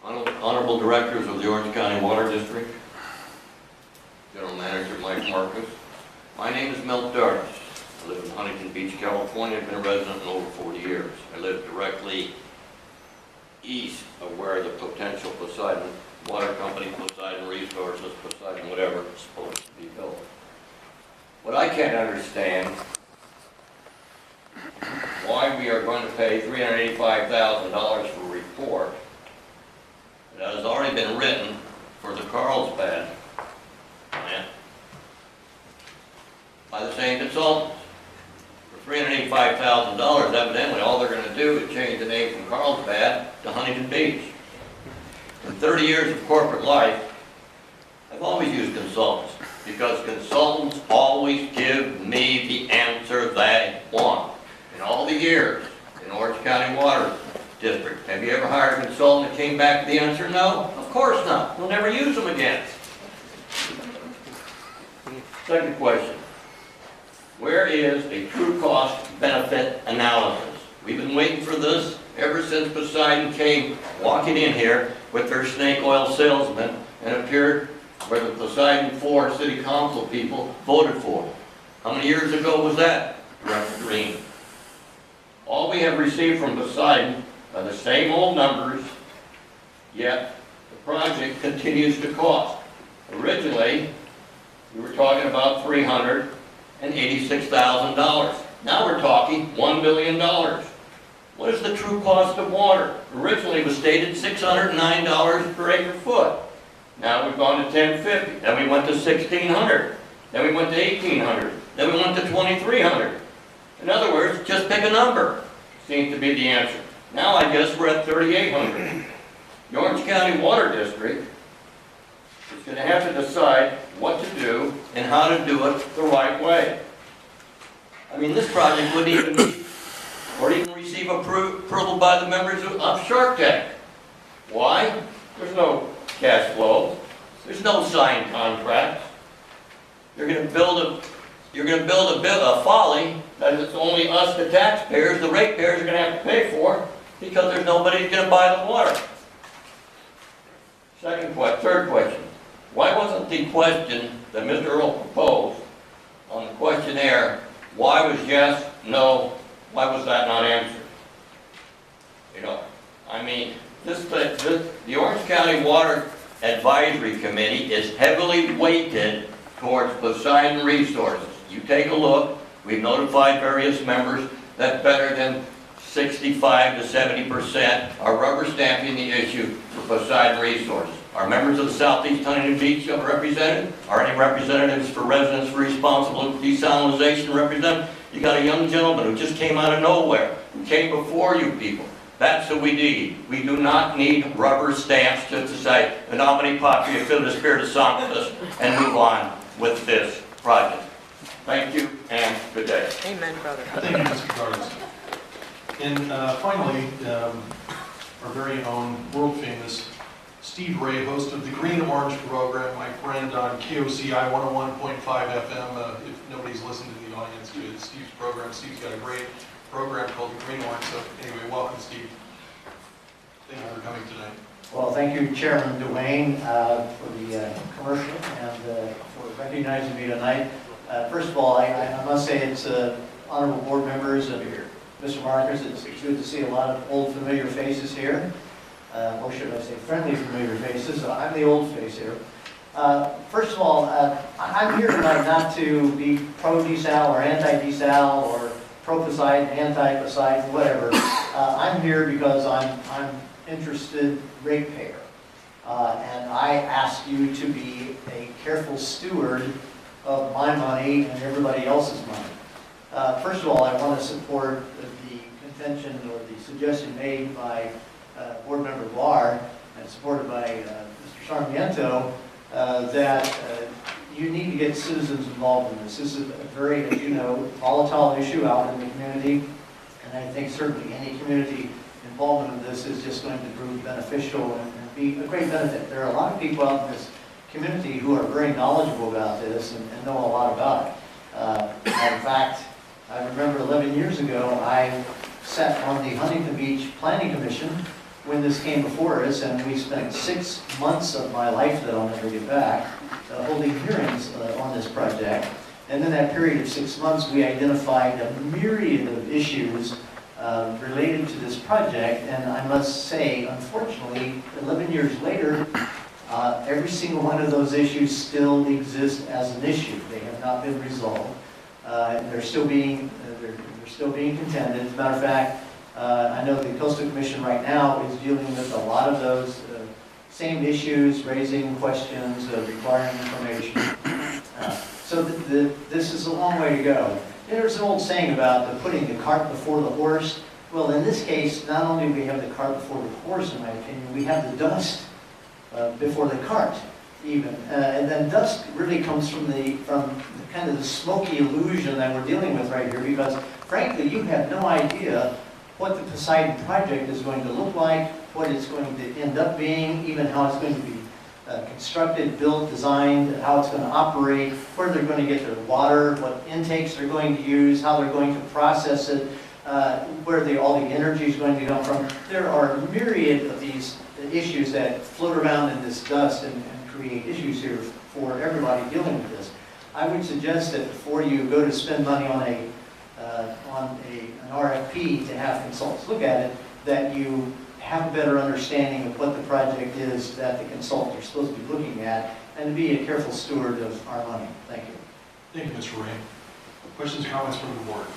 Honorable Directors of the Orange County Water District, General Manager Mike Marcus. My name is Milt Dardis. I live in Huntington Beach, California. I've been a resident in over 40 years. I live directly east of where the potential Poseidon Water Company, Poseidon Resources, Poseidon whatever is supposed to be built. What I can't understand, why we are going to pay $385,000 for a report that has already been written for the Carlsbad plant by the same consultants. For $385,000, evidently all they're going to do is change the name from Carlsbad to Huntington Beach. In 30 years of corporate life, I've always used consultants because consultants always give me the answer they want. In all the years in Orange County Water District, have you ever hired a consultant that came back with the answer no? Of course not. We'll never use them again. Second question. Where is a true cost benefit analysis? We've been waiting for this ever since Poseidon came walking in here with their snake oil salesman and appeared where the Poseidon 4 city council people voted for. How many years ago was that, Director Green? All we have received from Poseidon are the same old numbers, yet the project continues to cost. Originally, we were talking about $386,000. Now we're talking $1 million. What is the true cost of water? Originally it was stated $609 per acre foot. Now we've gone to $1,050. Then we went to $1,600. Then we went to $1,800. Then we went to $2,300. In other words, just pick a number. Seems to be the answer. Now I guess we're at $3,800. The Orange County Water District is going to have to decide what to do and how to do it the right way. I mean, this project wouldn't even meet or even receive approval by the members of Shark Tank. Why? There's no cash flow. There's no signed contracts. You're going to build a folly that it's only us, the taxpayers, the ratepayers, are going to have to pay for because there's nobody who's going to buy the water. Third question. Why wasn't the question that Mr. Earl proposed on the questionnaire, why was yes, no, why was that not answered? You know, I mean, the Orange County Water Advisory Committee is heavily weighted towards Poseidon Resources. You take a look, we've notified various members that better than 65 to 70% are rubber stamping the issue for Poseidon Resources. Are members of the Southeast Huntington Beach represented? Are any representatives for residents for responsible desalination represented? You got a young gentleman who just came out of nowhere, who came before you people. That's what we need. We do not need rubber stamps to say, the nominee patria fill the spirit of sanctus and move on with this project. Thank you and good day. Amen, brother. Thank you, Mr. Dardis. And finally, our very own world-famous Steve Ray, host of the Green Orange program, my friend on KOCI 101.5 FM. If nobody's listened to the audience to Steve's program, Steve's got a great program called the Green Orange. So anyway, welcome, Steve. Thank you for coming tonight. Well, thank you, Chairman Dwayne, for the commercial and for recognizing me tonight. First of all, I must say it's honorable board members and Mr. Marcus, it's good to see a lot of old familiar faces here. Or should I say friendly familiar faces. So I'm the old face here. First of all, I'm here tonight not to be pro-Desal or anti-Desal or pro-Poseidon, anti-Poseidon, whatever. I'm here because I'm interested ratepayer. And I ask you to be a careful steward of my money and everybody else's money. First of all, I want to support the contention or the suggestion made by Board Member Barr and supported by Mr. Sarmiento that you need to get citizens involved in this. This is a very, as you know, volatile issue out in the community, and I think certainly any community involvement in this is just going to prove beneficial and be a great benefit. There are a lot of people out in this community who are very knowledgeable about this and know a lot about it. In fact, I remember 11 years ago, I sat on the Huntington Beach Planning Commission when this came before us, and we spent 6 months of my life that I'll never get back, holding hearings on this project. And in that period of 6 months, we identified a myriad of issues related to this project, and I must say, unfortunately, 11 years later, every single one of those issues still exist as an issue. They have not been resolved. They're still being contended. As a matter of fact, I know the Coastal Commission right now is dealing with a lot of those same issues, raising questions, requiring information. So this is a long way to go. There's an old saying about putting the cart before the horse. Well, in this case, not only do we have the cart before the horse, in my opinion, we have the dust before the cart, even. And then dust really comes from the kind of the smoky illusion that we're dealing with right here, because frankly, you have no idea what the Poseidon project is going to look like, what it's going to end up being, even how it's going to be constructed, built, designed, how it's going to operate, where they're going to get their water, what intakes they're going to use, how they're going to process it, where all the energy is going to come from. There are a myriad of these issues that float around in this dust and create issues here for everybody dealing with this. I would suggest that before you go to spend money on an RFP to have consultants look at it, that you have a better understanding of what the project is that the consultants are supposed to be looking at, and to be a careful steward of our money. Thank you. Thank you, Mr. Ray. Questions or comments from the board?